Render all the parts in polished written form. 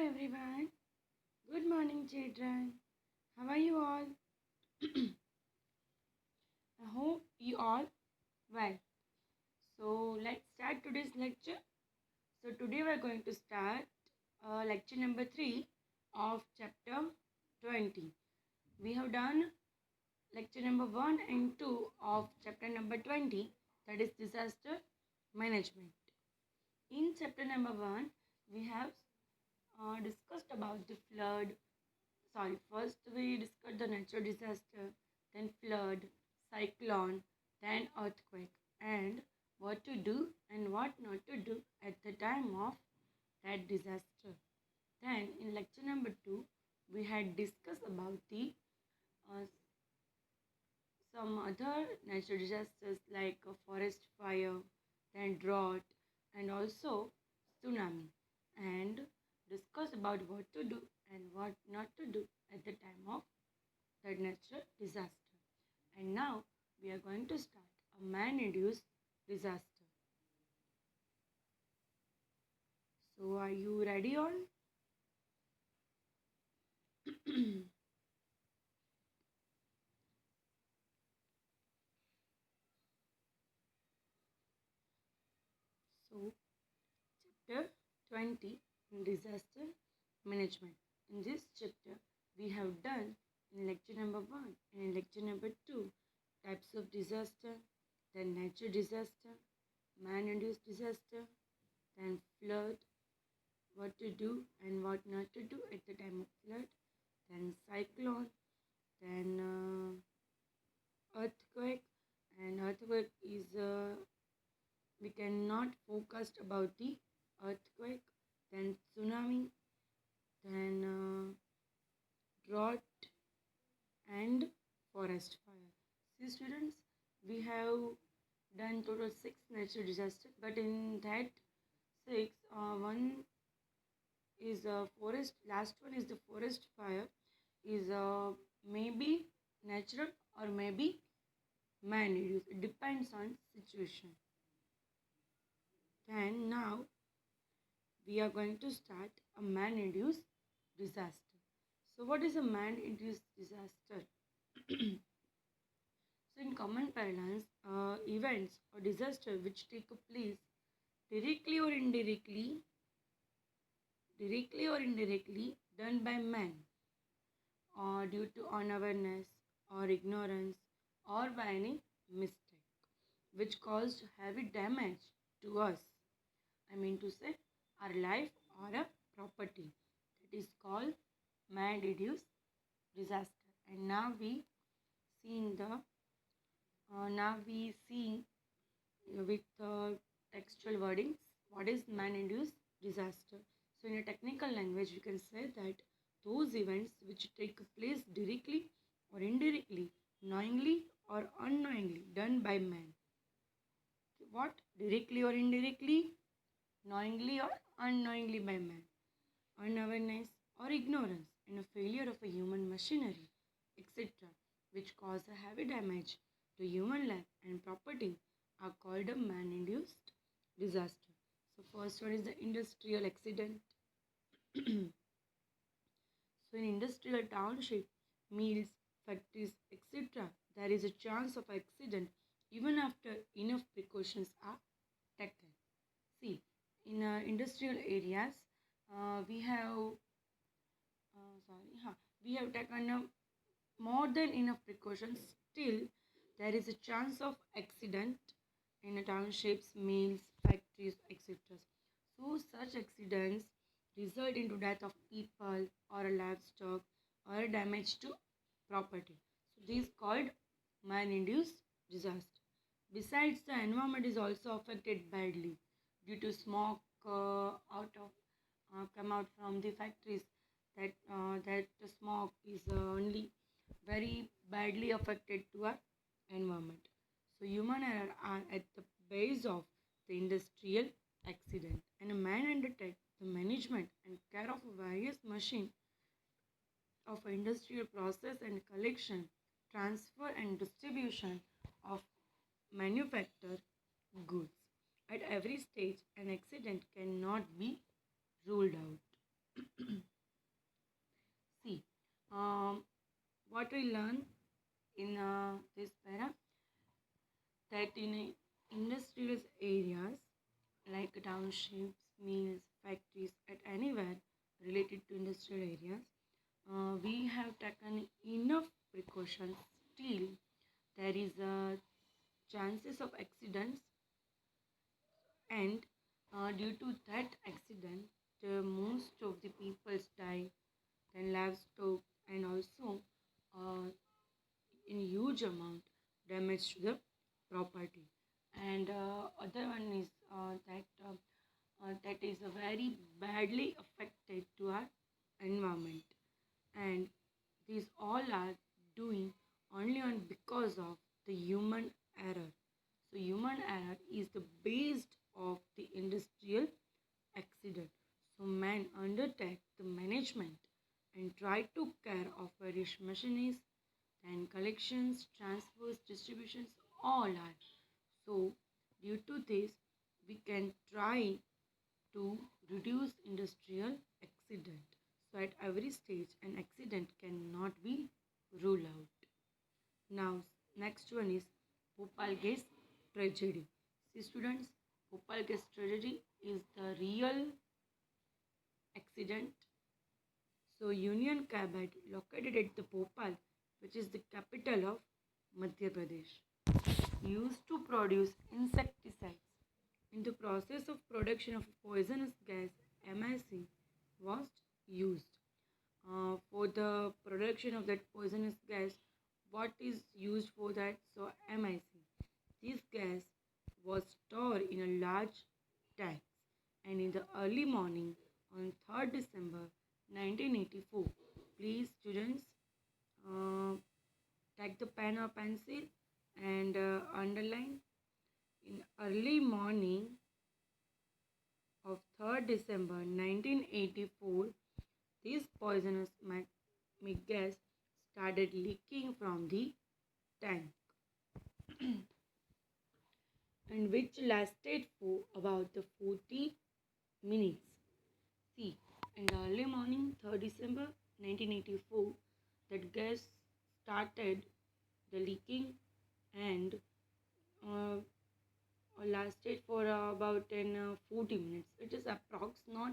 everyone. Good morning, children. How are you all? I hope you all well. So let's start today's lecture. So today we're going to start lecture number 3 of chapter 20. We have done lecture number 1 and 2 of chapter number 20, that is disaster management. In chapter number 1, we have discussed about the flood. First we discussed the natural disaster, then flood, cyclone, then earthquake, and what to do and what not to do at the time of that disaster. Then in lecture number 2, we had discussed about the uh, some other natural disasters like a forest fire, then drought, and also tsunami, and discuss about what to do and what not to do at the time of that natural disaster. And now we are going to start a man-induced disaster. So are you ready all? So chapter 20, disaster management. In this chapter we have done in lecture number 1 and in lecture number 2 types of disaster, then natural disaster, man-induced disaster, then flood, what to do and what not to do at the time of flood, then cyclone, then earthquake. And earthquake is we cannot focus about the earthquake, then tsunami, then drought and forest fire. See students, we have done total 6 natural disasters, but in that 6, one is a forest, last one is the forest fire, is maybe natural or maybe man-induced. It depends on situation. Then now we are going to start a man-induced disaster. So what is a man-induced disaster? So in common parlance, events or disaster which take place directly or indirectly, done by man, or due to unawareness or ignorance or by any mistake, which caused heavy damage to us. I mean to say our life or a property. That is called man-induced disaster. And now we see in the with textual wordings what is man-induced disaster. So in a technical language, we can say that those events which take place directly or indirectly, knowingly or unknowingly, done by man. What? Directly or indirectly, knowingly or unknowingly by man. Unawareness or ignorance and a failure of a human machinery, etc., which cause a heavy damage to human life and property are called a man-induced disaster. So first one is the industrial accident. So in industrial township, mills, factories, etc., there is a chance of accident even after enough precautions are taken. See, in industrial areas, we have we have taken more than enough precautions. Still, there is a chance of accident in townships, mills, factories, etc. So such accidents result into death of people or livestock or damage to property. So this is called man-induced disaster. Besides, the environment is also affected badly due to smoke come out from the factories. That the smoke is only very badly affected to our environment. So human error are at the base of the industrial accident, and a man undertakes the management and care of various machine of industrial process and collection, transfer and distribution of manufactured goods. At every stage, an accident cannot be ruled out. what we learn in this para, that in industrial areas like townships, mills, factories, at anywhere related to industrial areas, we have taken enough precautions. Still, there is a chances of accidents, and due to that accident, most of the people die, then livestock, and also uh, in huge amount damage to the property. And other one is that is very badly affected to our environment, and these all are doing only on because of the human error. So human error is the base of the industrial accident. So man undertake the management and try to care of various machines and collections, transfers, distributions, all are. So due to this, we can try to reduce industrial accident. So at every stage, an accident cannot be ruled out. Now, next one is Bhopal gas tragedy. See students, Bhopal gas tragedy is the real accident. So Union Carbide located at the Bhopal, which is the capital of Madhya Pradesh, used to produce insecticides. In the process of production of poisonous gas, MIC was used. For the production of that poisonous gas, what is used for that? So MIC. This gas was stored in a large tank, and in the early morning on 3rd December 1984, please students, uh, take the pen or pencil and underline. In early morning of 3rd December 1984, this poisonous gas started leaking from the tank, and which lasted for about the 40 minutes. See, in the early morning 3rd December 1984, that gas started the leaking, and uh, lasted for about 40 minutes. It is approx, not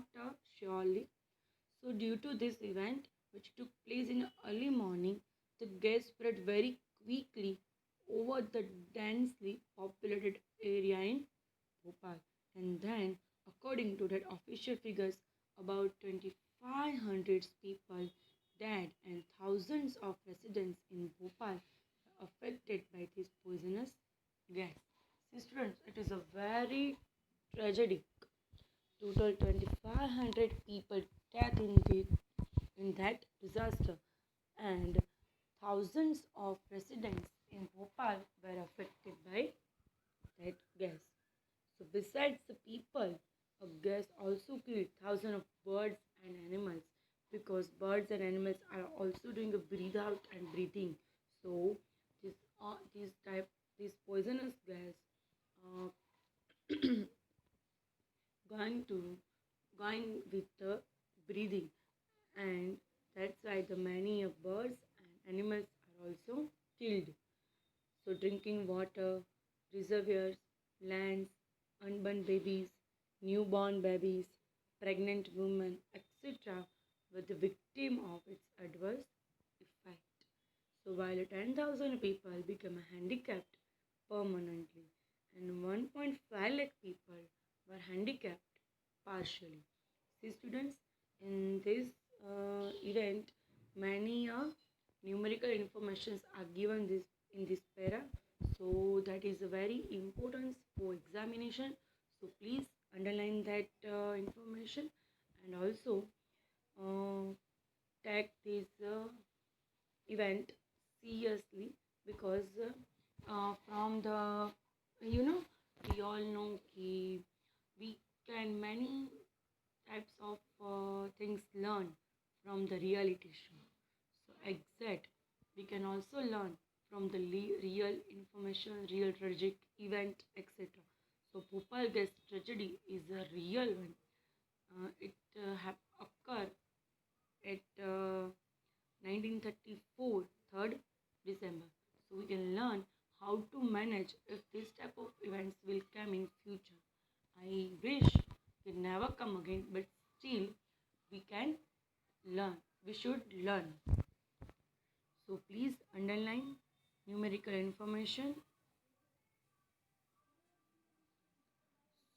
surely. So due to this event, which took place in early morning, the gas spread very quickly over the densely populated area in Bhopal. And then, according to that official figures, about 2,500 people died and thousands of residents in Bhopal were affected by this poisonous gas. See students, it is a very tragic. Total 2,500 people dead in that disaster, and thousands of residents in Bhopal were affected by that gas. So besides the people, a gas also killed thousands of birds and animals, because birds and animals are also doing a breathe out and breathing. So this poisonous gas uh, going to going with the breathing, and that's why the many of birds and animals are also killed. So drinking water, reservoirs, lands, unborn babies, newborn babies, pregnant women, etc. were the victim of its adverse effect. So while 10,000 people became handicapped permanently, and 1.5 lakh people were handicapped partially. See students, in this event, many numerical informations are given this in this para. So that is a very important for examination. So please underline that information, and also uh, take this event seriously, because from the, you know, we all know we can many types of things learn from the reality show. So exact, we can also learn from the real information, real tragic event, etc. So Bhopal gas tragedy is a real one. It have occurred at 1934, still we can learn. We should learn. So please underline numerical information.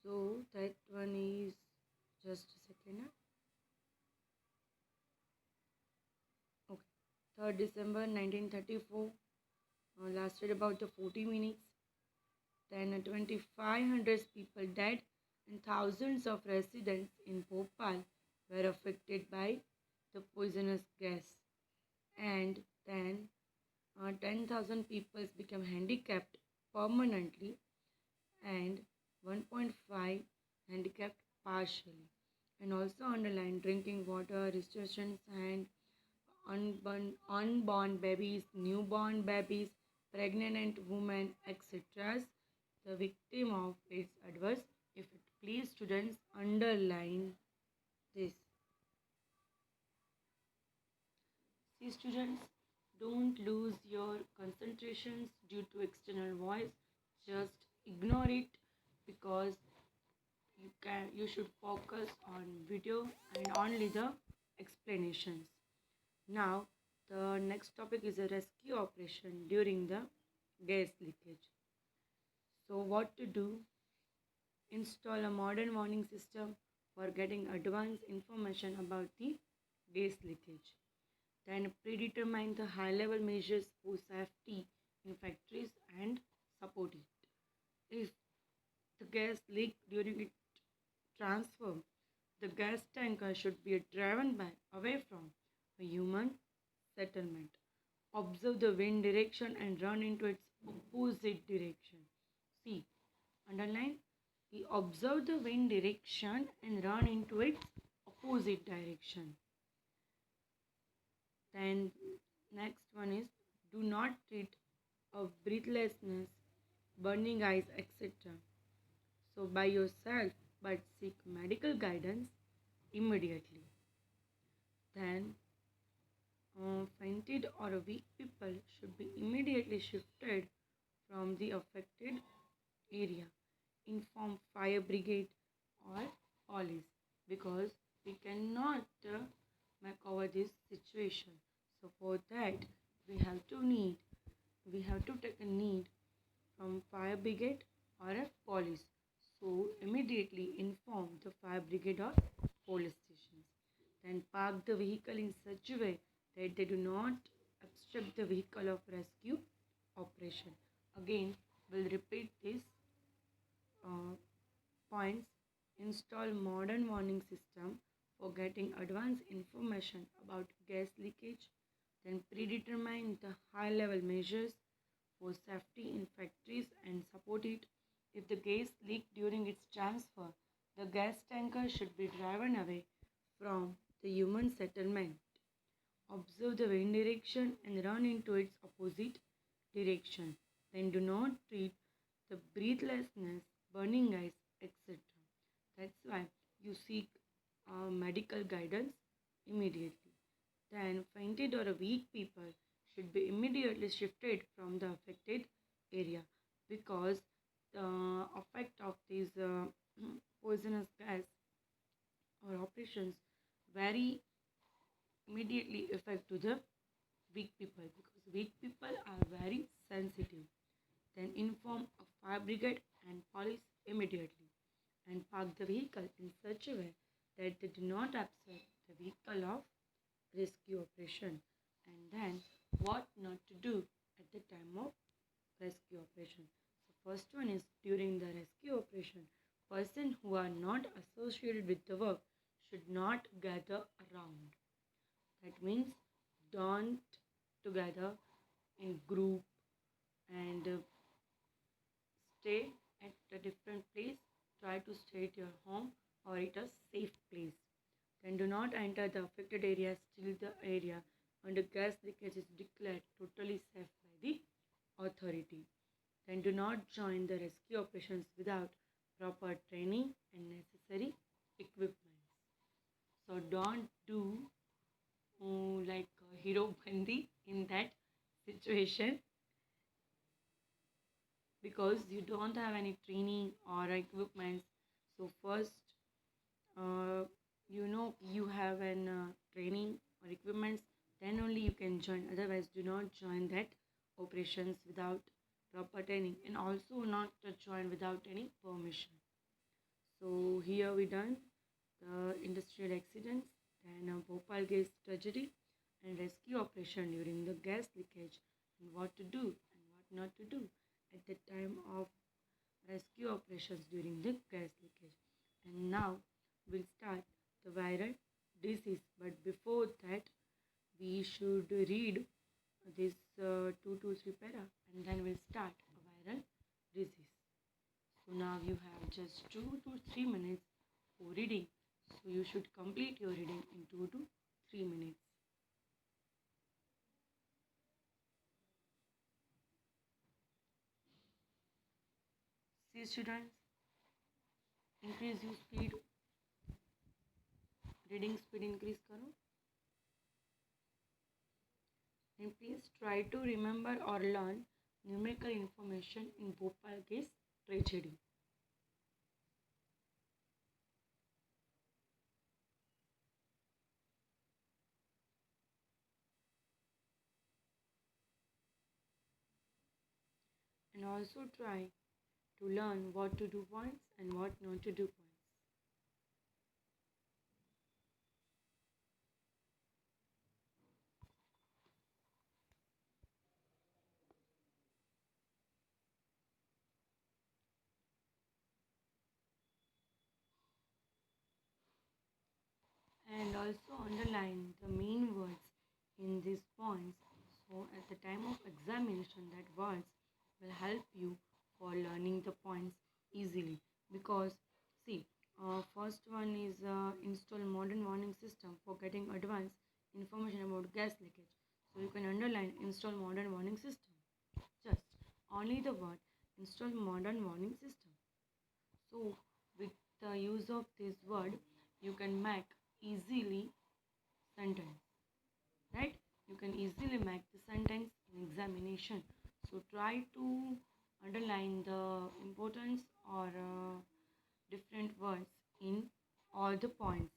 So that one is just a second. Okay, 3rd December 1934 lasted about the 40 minutes. Then 2,500 people died and thousands of residents in Bhopal were affected by the poisonous gas. And then 10,000 people became handicapped permanently and 1.5 handicapped partially. And also underline drinking water restrictions and unborn babies, newborn babies, pregnant women, etc. The victim of its adverse effect. Please, students, underline this. See, students, don't lose your concentrations due to external voice. Just ignore it because you should focus on video and only the explanations. Now, the next topic is a rescue operation during the gas leakage. So, what to do? Install a modern warning system for getting advanced information about the gas leakage. Then predetermine the high-level measures for safety in factories and support it. If the gas leak during its transfer, the gas tanker should be driven away from a human settlement. Observe the wind direction and run into its opposite direction. See, underline, we observe the wind direction and run into its opposite direction. Then next one is do not treat a breathlessness, burning eyes, etc. So by yourself, but seek medical guidance immediately. Then fainted or weak people should be immediately shifted from the affected area. Inform fire brigade or police because we cannot make over this situation. So for that we have to take a need from fire brigade or a police. So immediately inform the fire brigade or police stations. Then park the vehicle in such a way that they do not obstruct the vehicle of rescue operation. Again, we'll repeat this points. Install modern warning system for getting advanced information about gas leakage. Then predetermine the high level measures for safety in factories and support it. If the gas leaked during its transfer, the gas tanker should be driven away from the human settlement. Observe the wind direction and run into its opposite direction. Then do not treat the breathlessness, burning eyes, etc. That's why you seek medical guidance immediately. Then fainted or weak people should be immediately shifted from the affected area because the effect of these poisonous gas or operations very immediately affect to the weak people because weak people are very sensitive. Then inform a fire brigade and police immediately and park the vehicle in such a way that they do not upset the vehicle of rescue operation. And then what not to do at the time of rescue operation. So first one is during the rescue operation, person who are not associated with the work should not gather around. That means don't together in group and stay at a different place. Try to stay at your home or at a safe place. Then do not enter the affected area till the area under gas leakage is declared totally safe by the authority. Then do not join the rescue operations without proper training and necessary equipment. So don't do like hero bandi in that situation because you don't have any training or equipment. So first, you know then join. Otherwise, do not join that operations without proper training, and also not to join without any permission. So here we done the industrial accidents, then Bhopal gas tragedy and rescue operation during the gas leakage, and what to do and what not to do at the time of rescue operations during the gas leakage. And now we'll start the viral disease. But before that, we should read this 2 to 3 para, and then we'll start a viral disease. So now you have just 2 to 3 minutes for reading. So you should complete your reading in 2 to 3 minutes. See students, increase your speed, reading speed increase करो. And please try to remember or learn numerical information in Bhopal case tragedy. And also try to learn what to do points and what not to do points. And also underline the main words in these points. So at the time of examination, that words will help you for learning the points easily. Because see, first one is install modern warning system for getting advanced information about gas leakage. So you can underline install modern warning system. Just only the word install modern warning system. So with the use of this word, you can make easily sentence, right? You can easily make the sentence in examination. So try to underline the importance or different words in all the points.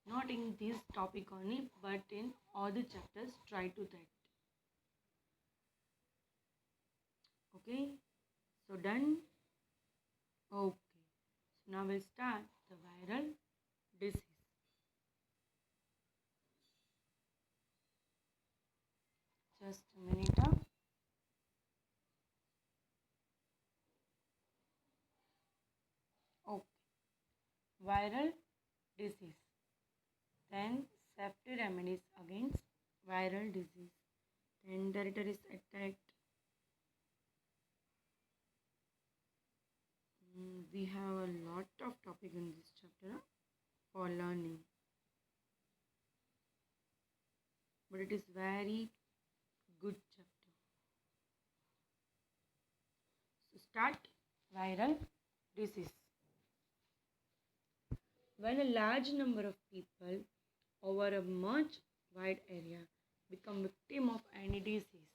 Not in this topic only, but in all the chapters. Try to that. Okay. So done. Okay. So now we'll start the viral disease. Just a minute. Okay. Viral disease. Then safety remedies against viral disease. Then territories attacked. We have a lot of topic in this chapter for learning. But it is very good chapter. So start viral disease. When a large number of people over a much wide area become victim of any disease,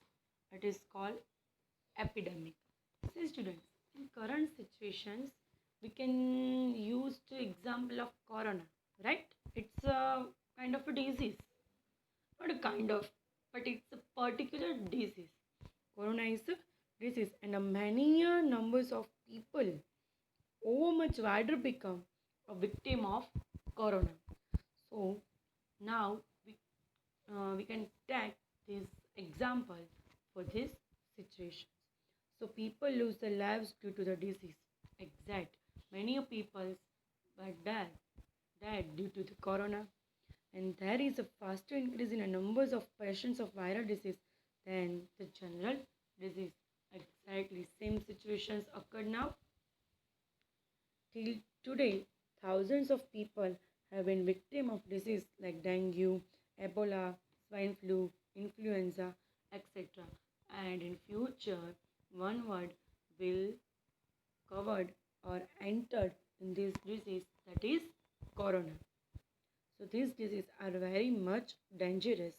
it is called epidemic. See students, in current situations, we can use the example of corona, right? It's a kind of a disease, not a kind of, but it's a particular disease. Corona is a disease, and a many numbers of people over much wider become a victim of corona. So now we can take this example for this situation. So people lose their lives due to the disease. Exact. Many people were dead due to the corona, and there is a faster increase in the numbers of patients of viral disease than the general disease. Exactly same situations occur now. Till today, thousands of people have been victim of disease like dengue, Ebola, swine flu, influenza, etc. And in future, one word will covered or entered in this disease, that is corona. So these diseases are very much dangerous.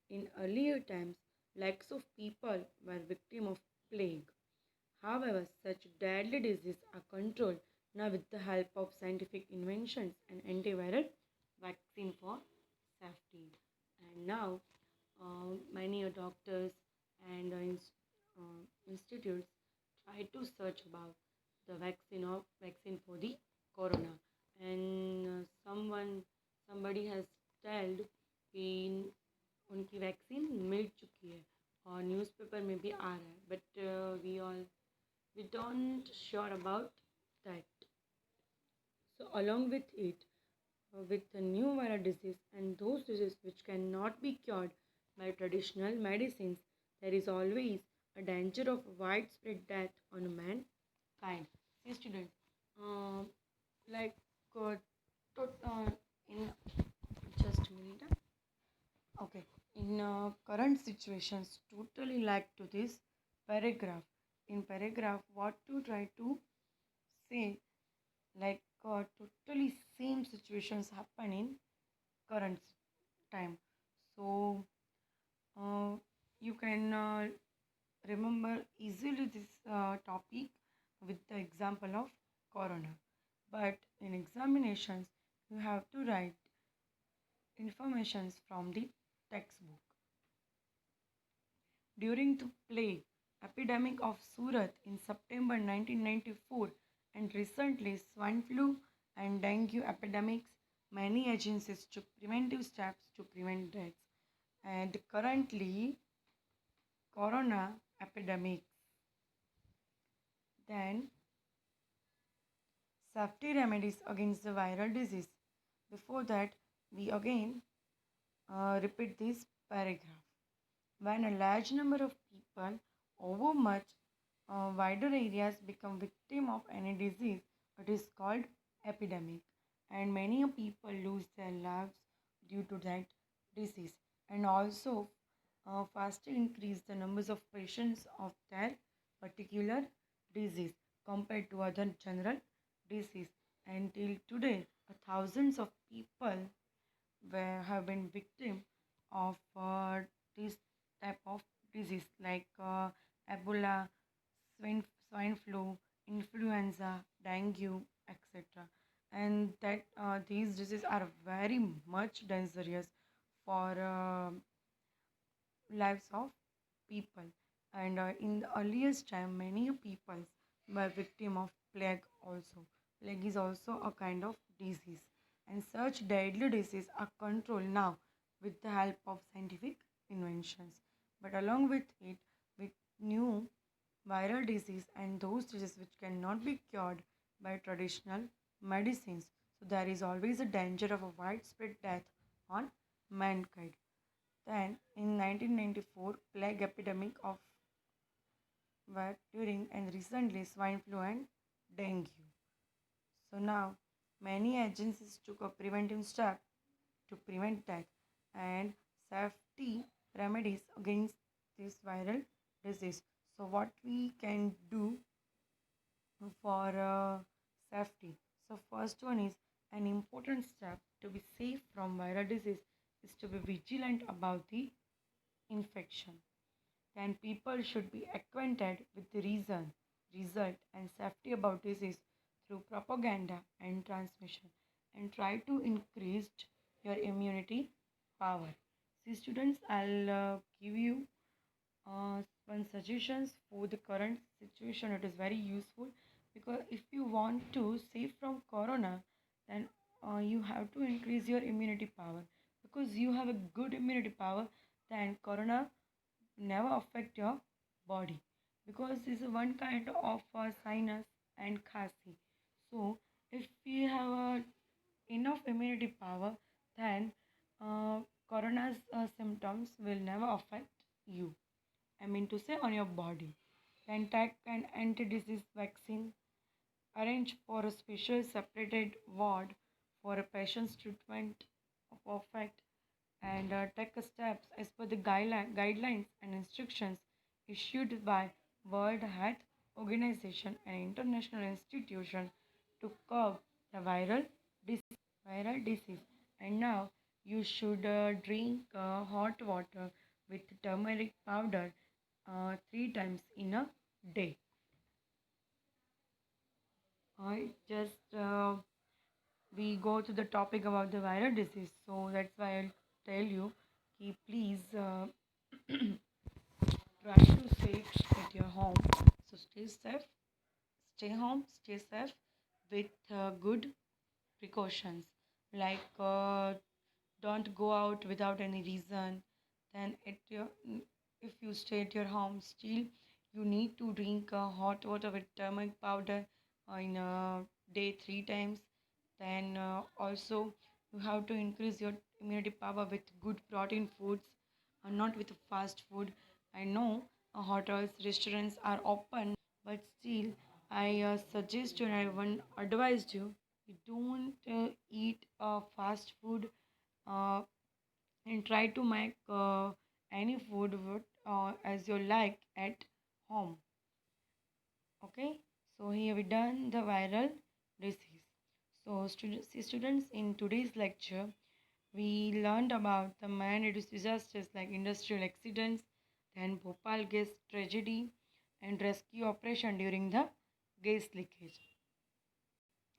In earlier times, lakhs of people were victim of plague. However, such deadly diseases are controlled now with the help of scientific inventions and antiviral vaccine for safety. And now many doctors and institutes try to search about the vaccine for the corona, and somebody has told कि उनकी vaccine मिल चुकी है और newspaper में भी आ रहा है, but we don't sure about that. So along with it, with the new viral disease and those diseases which cannot be cured by traditional medicines, there is always a danger of widespread death on mankind. See, students, uh, like uh, in just a minute. Okay, in current situations, totally like to this paragraph. In paragraph, what to try to say, like totally same situations happen in current time. So uh, you can remember easily this topic with the example of corona. But in examinations, you have to write informations from the textbook. During the plague epidemic of Surat in September 1994 and recently swine flu and dengue epidemics, many agencies took preventive steps to prevent deaths. And currently, corona epidemic. Then, safety remedies against the viral disease. Before that, we again repeat this paragraph. When a large number of people over much wider areas become victim of any disease, it is called epidemic, and many people lose their lives due to that disease, and also faster increase the numbers of patients of their particular disease compared to other general disease. Until today, thousands of people have been victim of this type of disease like Ebola, swine flu, influenza, dengue, etc. And that these diseases are very much dangerous for lives of people. And in the earliest time, many people were victim of plague also. Plague is also a kind of disease. And such deadly diseases are controlled now with the help of scientific inventions. But along with it, with new viral disease and those diseases which cannot be cured by traditional medicines. So there is always a danger of a widespread death on mankind. Then, in 1994, plague epidemic of were during and recently swine flu and dengue. So now, many agencies took a preventive step to prevent death and safety remedies against this viral disease. So, what we can do for safety? So, first one is an important step to be safe from viral disease is to be vigilant about the infection. Then people should be acquainted with the reason, result, and safety about disease through propaganda and transmission, and try to increase your immunity power. See, students, I'll give you one suggestions for the current situation. It is very useful because if you want to save from corona, then you have to increase your immunity power because you have a good immunity power. Then corona never affect your body because it's one kind of sinus and khasi. So if you have enough immunity power, then corona's symptoms will never affect you. I mean to say on your body. Then take an anti-disease vaccine. Arrange for a special separated ward for a patient's treatment of perfect and take steps as per the guidelines and instructions issued by World Health Organization and international institution to curb the viral disease. And now you should drink hot water with turmeric powder 3 times in a day. I just we go to the topic about the viral disease. So that's why I'll tell you कि please try to stay at your home. So stay safe, stay home, stay safe with good precautions, like don't go out without any reason. Then if you stay at your home, still you need to drink hot water with turmeric powder in a day 3 times. Then also you have to increase your immunity power with good protein foods, not with fast food. I know hotels, restaurants are open, but still I suggest you and I one advised you don't eat fast food, uh, and try to make any food as you like at home. Okay, so here we done the viral disease. So students, in today's lecture we learned about the man-reduced disasters like industrial accidents, then Bhopal gas tragedy, and rescue operation during the gas leakage.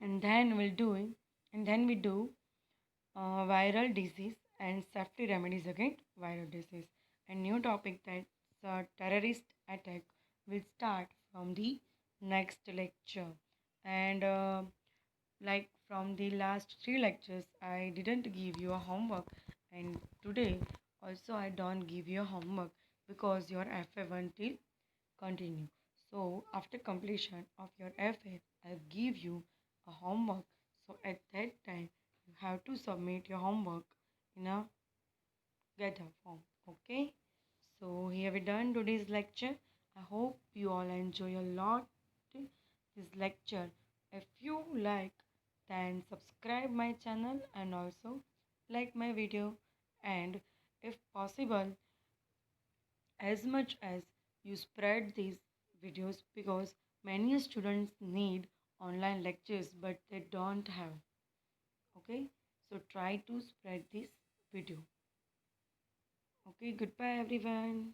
And then we do viral disease and safety remedies against viral disease. A new topic that's terrorist attack will start from the next lecture. And like from the last 3 lectures, I didn't give you a homework, and today also I don't give you a homework because your FA1 will continue. So after completion of your FA, I'll give you a homework. So at that time, you have to submit your homework in a GitHub form. Okay. So here we done today's lecture. I hope you all enjoy a lot this lecture. If you like, then subscribe my channel and also like my video, and if possible, as much as you spread these videos, because many students need online lectures but they don't have. Okay, so try to spread this video. Okay, goodbye everyone.